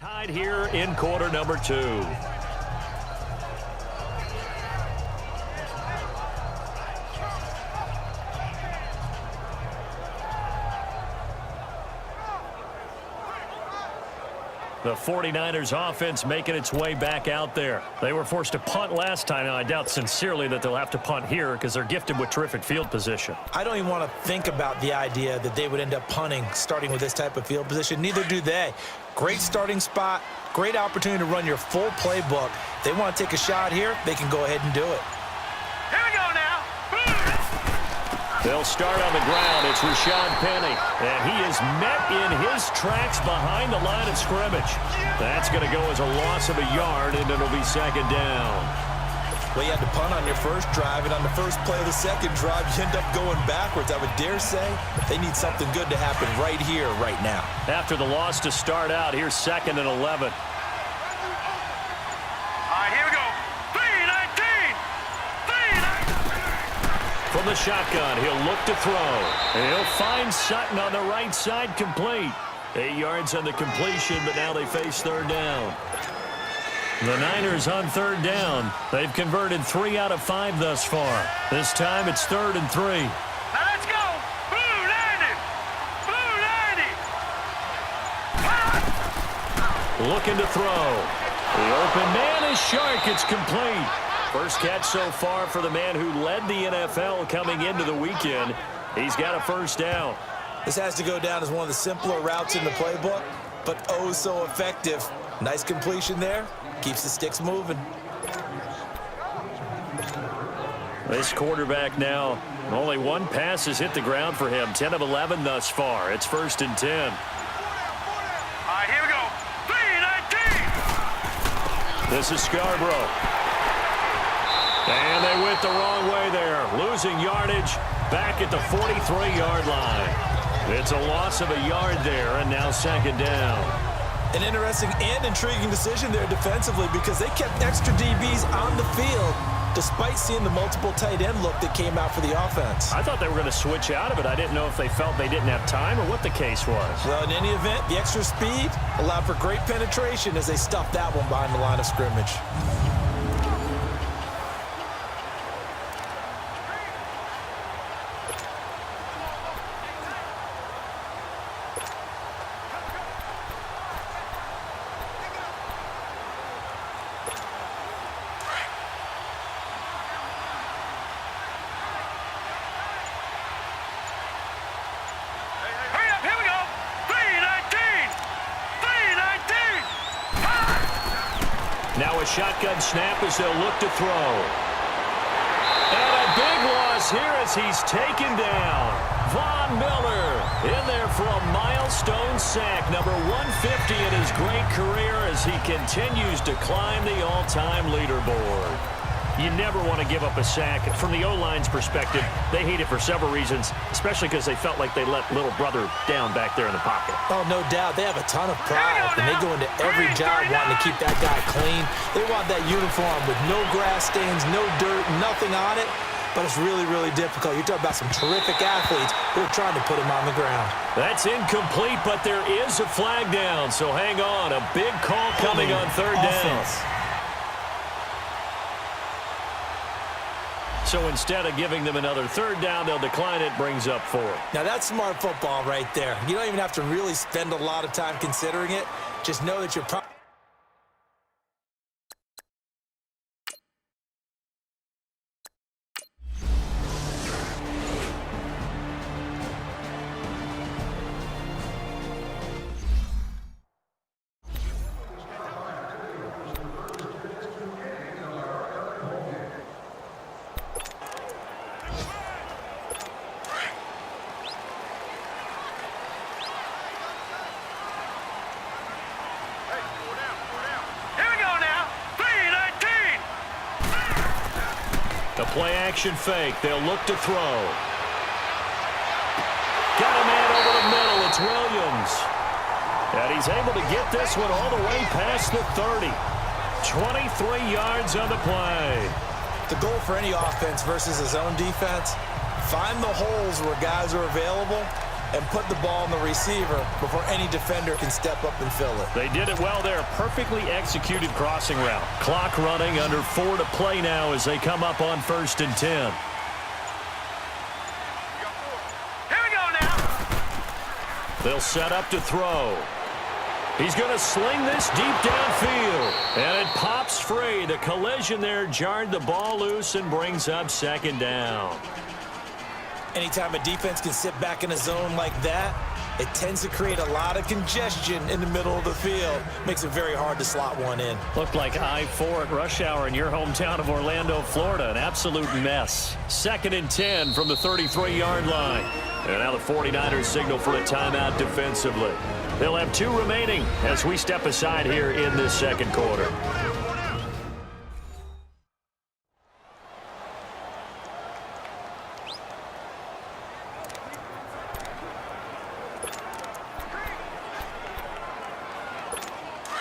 Tied here in quarter number 2. The 49ers offense making its way back out there. They were forced to punt last time. Now, I doubt sincerely that they'll have to punt here because they're gifted with terrific field position. I don't even want to think about the idea that they would end up punting starting with this type of field position. Neither do they. Great starting spot, great opportunity to run your full playbook. If they want to take a shot here, they can go ahead and do it. Here we go now. They'll start on the ground. It's Rashad Penny, and he is met in his tracks behind the line of scrimmage. That's going to go as a loss of a yard, and it'll be second down. Well, you had to punt on your first drive, and on the first play of the second drive, you end up going backwards. I would dare say they need something good to happen right here, right now. After the loss to start out, here's 2nd and 11. Here we go. 3-19. From the shotgun, he'll look to throw. And he'll find Sutton on the right side, complete. 8 yards on the completion, but now they face third down. The Niners on third down. They've converted 3 out of 5 thus far. This time it's 3rd and 3. Now let's go. Blue 90. Blue 90. Looking to throw. The open man is Shark. It's complete. First catch so far for the man who led the NFL coming into the weekend. He's got a first down. This has to go down as one of the simpler routes in the playbook, but oh so effective. Nice completion there. Keeps the sticks moving. This quarterback now, only one pass has hit the ground for him. 10 of 11 thus far. It's 1st and 10. Here we go. 3-19. This is Scarborough. And they went the wrong way there. Losing yardage back at the 43-yard line. It's a loss of a yard there, and now second down. An interesting and intriguing decision there defensively because they kept extra DBs on the field despite seeing the multiple tight end look that came out for the offense. I thought they were going to switch out of it. I didn't know if they felt they didn't have time or what the case was. Well, in any event, the extra speed allowed for great penetration as they stuffed that one behind the line of scrimmage. Now a shotgun snap as they'll look to throw. And a big loss here as he's taken down. Von Miller in there for a milestone sack, number 150 in his great career as he continues to climb the all-time leaderboard. You never want to give up a sack. From the O-line's perspective, they hate it for several reasons, especially because they felt like they let little brother down back there in the pocket. Oh, no doubt. They have a ton of pride, and they go into every job wanting to keep that guy clean. They want that uniform with no grass stains, no dirt, nothing on it. But it's really, really difficult. You're talking about some terrific athletes who are trying to put him on the ground. That's incomplete, but there is a flag down, so hang on. A big call coming on third down. So instead of giving them another third down, they'll decline it, brings up 4. Now that's smart football right there. You don't even have to really spend a lot of time considering it. Just know that you're probably play-action fake. They'll look to throw. Got a man over the middle. It's Williams. And he's able to get this one all the way past the 30. 23 yards on the play. The goal for any offense versus his own defense, find the holes where guys are available and put the ball on the receiver before any defender can step up and fill it. They did it well there. Perfectly executed crossing route. Clock running, under 4 to play now as they come up on 1st and 10. Here we go now. They'll set up to throw. He's going to sling this deep downfield. And it pops free. The collision there jarred the ball loose and brings up 2nd down. Anytime a defense can sit back in a zone like that, it tends to create a lot of congestion in the middle of the field. Makes it very hard to slot one in. Looked like I-4 at rush hour in your hometown of Orlando, Florida. An absolute mess. 2nd and 10 from the 33-yard line. And now the 49ers signal for a timeout defensively. They'll have 2 remaining as we step aside here in this 2nd quarter.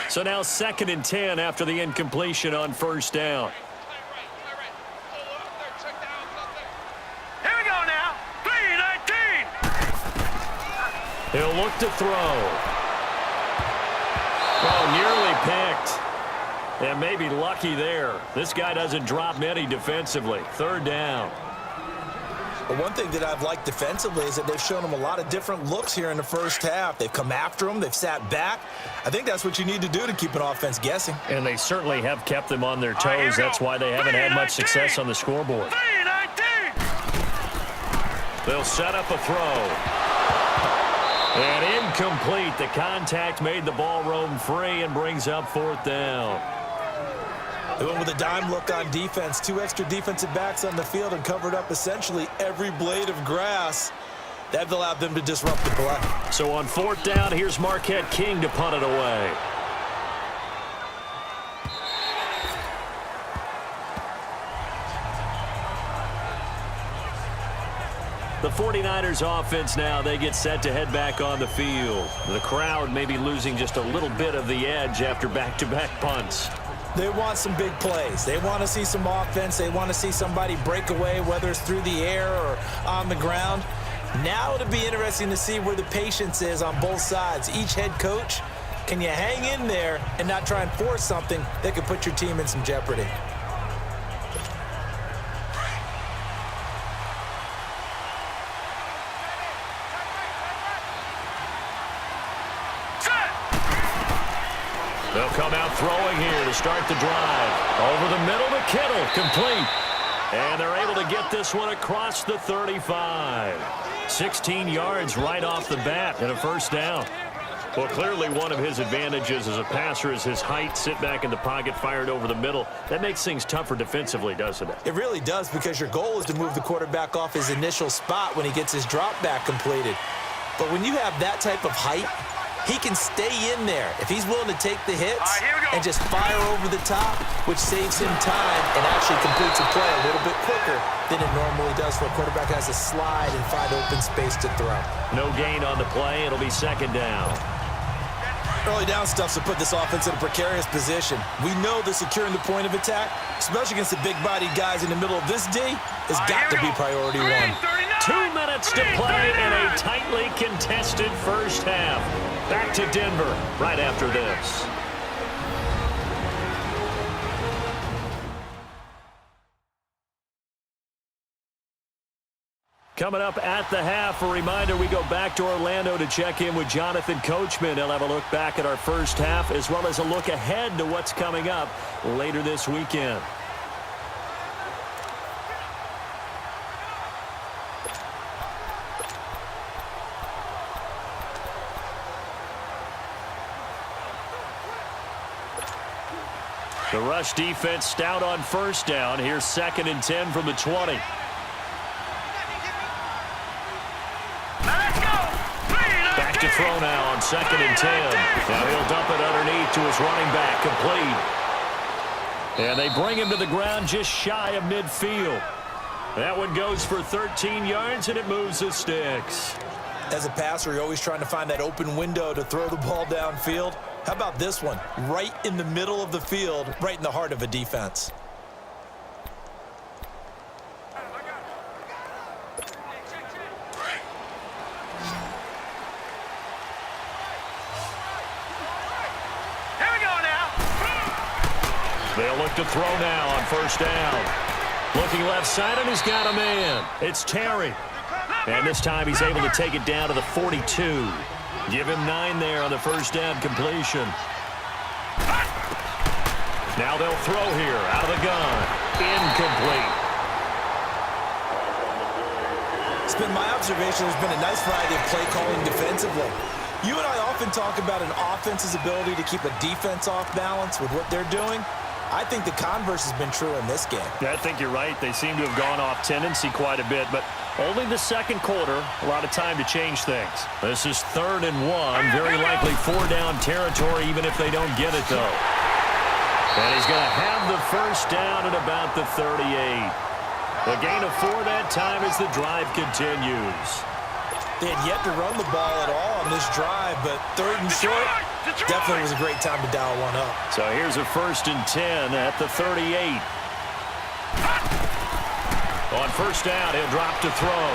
So now 2nd and 10 after the incompletion on 1st down. Here we go now. 3-19. He'll look to throw. Oh, nearly picked. And maybe lucky there. This guy doesn't drop many defensively. 3rd down. But one thing that I've liked defensively is that they've shown him a lot of different looks here in the 1st half. They've come after him. They've sat back. I think that's what you need to do to keep an offense guessing. And they certainly have kept them on their toes. That's why they haven't had much success on the scoreboard. 3-19. They'll set up a throw. And incomplete. The contact made the ball roam free and brings up 4th down. They went with a dime look on defense. 2 extra defensive backs on the field and covered up essentially every blade of grass. That allowed them to disrupt the play. So on 4th down, here's Marquette King to punt it away. The 49ers offense now, they get set to head back on the field. The crowd may be losing just a little bit of the edge after back-to-back punts. They want some big plays. They want to see some offense. They want to see somebody break away, whether it's through the air or on the ground. Now it'll be interesting to see where the patience is on both sides. Each head coach, can you hang in there and not try and force something that could put your team in some jeopardy? They'll come out throwing here to start the drive. Over the middle to Kittle, complete. And they're able to get this one across the 35. 16 yards right off the bat and a 1st down. Well, clearly one of his advantages as a passer is his height. Sit back in the pocket, fired over the middle. That makes things tougher defensively, doesn't it? It really does, because your goal is to move the quarterback off his initial spot when he gets his drop back completed. But when you have that type of height, he can stay in there if he's willing to take the hits and just fire over the top, which saves him time and actually completes a play a little bit quicker than it normally does for a quarterback has to slide and find open space to throw. No gain on the play. It'll be 2nd down. Early down stuffs to put this offense in a precarious position. We know that securing the point of attack, especially against the big-bodied guys in the middle of this D, has got to be priority 1. 2 minutes to play in a tightly contested 1st half. Back to Denver right after this. Coming up at the half, a reminder, we go back to Orlando to check in with Jonathan Coachman. He'll have a look back at our 1st half as well as a look ahead to what's coming up later this weekend. The rush defense stout on 1st down. Here's 2nd and 10 from the 20. Back to throw now on 2nd and 10. Now he'll dump it underneath to his running back, complete. And they bring him to the ground just shy of midfield. That one goes for 13 yards, and it moves the sticks. As a passer, you're always trying to find that open window to throw the ball downfield. How about this one? Right in the middle of the field, right in the heart of a defense. They'll look to throw now on first down. Looking left side, and he's got a man. It's Terry. And this time he's able to take it down to the 42. Give him 9 there on the first down completion. Now they'll throw here out of the gun. Incomplete. It's been my observation there's been a nice variety of play calling defensively. You and I often talk about an offense's ability to keep a defense off balance with what they're doing. I think the converse has been true in this game. Yeah, I think you're right. They seem to have gone off tendency quite a bit, but only the second quarter, a lot of time to change things. This is 3rd and 1, very likely 4-down territory, even if they don't get it, though. And he's going to have the first down at about the 38. A gain of 4 that time as the drive continues. They had yet to run the ball at all on this drive, but 3rd and short definitely was a great time to dial one up. So here's a 1st and 10 at the 38. On first down, he'll drop to throw.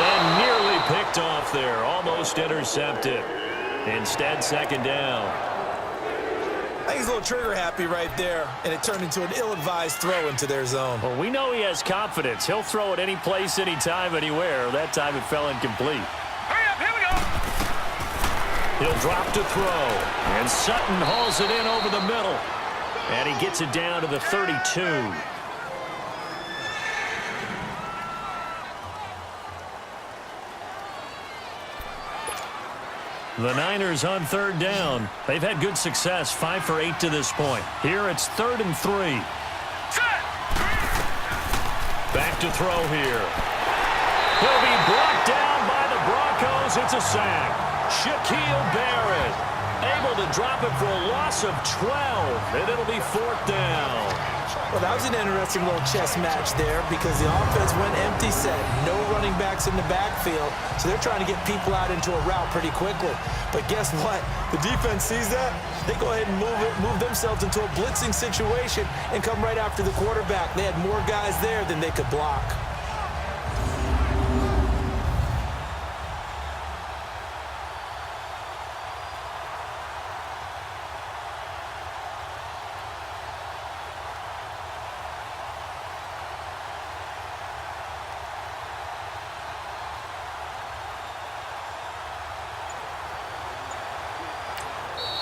And nearly picked off there, almost intercepted. Instead, 2nd down. I think he's a little trigger happy right there, and it turned into an ill-advised throw into their zone. Well, we know he has confidence. He'll throw it any place, anytime, anywhere. That time it fell incomplete. Hurry up, here we go. He'll drop to throw. And Sutton hauls it in over the middle. And he gets it down to the 32. The Niners on 3rd down. They've had good success, 5 for 8 to this point. Here it's 3rd and 3. Back to throw here. He'll be brought down by the Broncos. It's a sack. Shaquille Barrett able to drop it for a loss of 12, and it'll be 4th down. Well, that was an interesting little chess match there because the offense went empty set. No running backs in the backfield, so they're trying to get people out into a route pretty quickly. But guess what? The defense sees that. They go ahead and move themselves into a blitzing situation and come right after the quarterback. They had more guys there than they could block.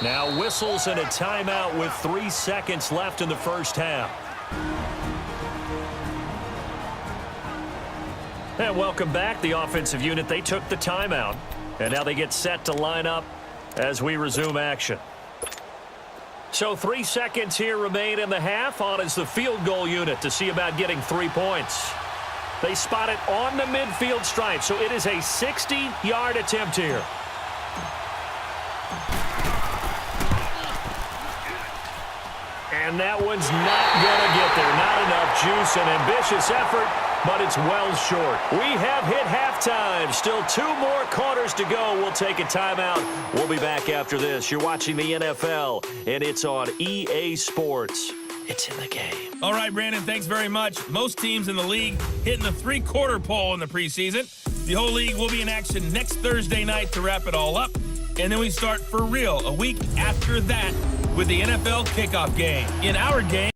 Now whistles and a timeout with 3 seconds left in the first half. And welcome back. The offensive unit, they took the timeout. And now they get set to line up as we resume action. So 3 seconds here remain in the half. On is the field goal unit to see about getting 3 points. They spot it on the midfield stripe, so it is a 60-yard attempt here. And that one's not going to get there. Not enough juice, an ambitious effort, but it's well short. We have hit halftime. Still 2 more quarters to go. We'll take a timeout. We'll be back after this. You're watching the NFL, and it's on EA Sports. It's in the game. All right, Brandon, thanks very much. Most teams in the league hitting the 3-quarter pole in the preseason. The whole league will be in action next Thursday night to wrap it all up. And then we start for real a week after that with the NFL kickoff game. In our game,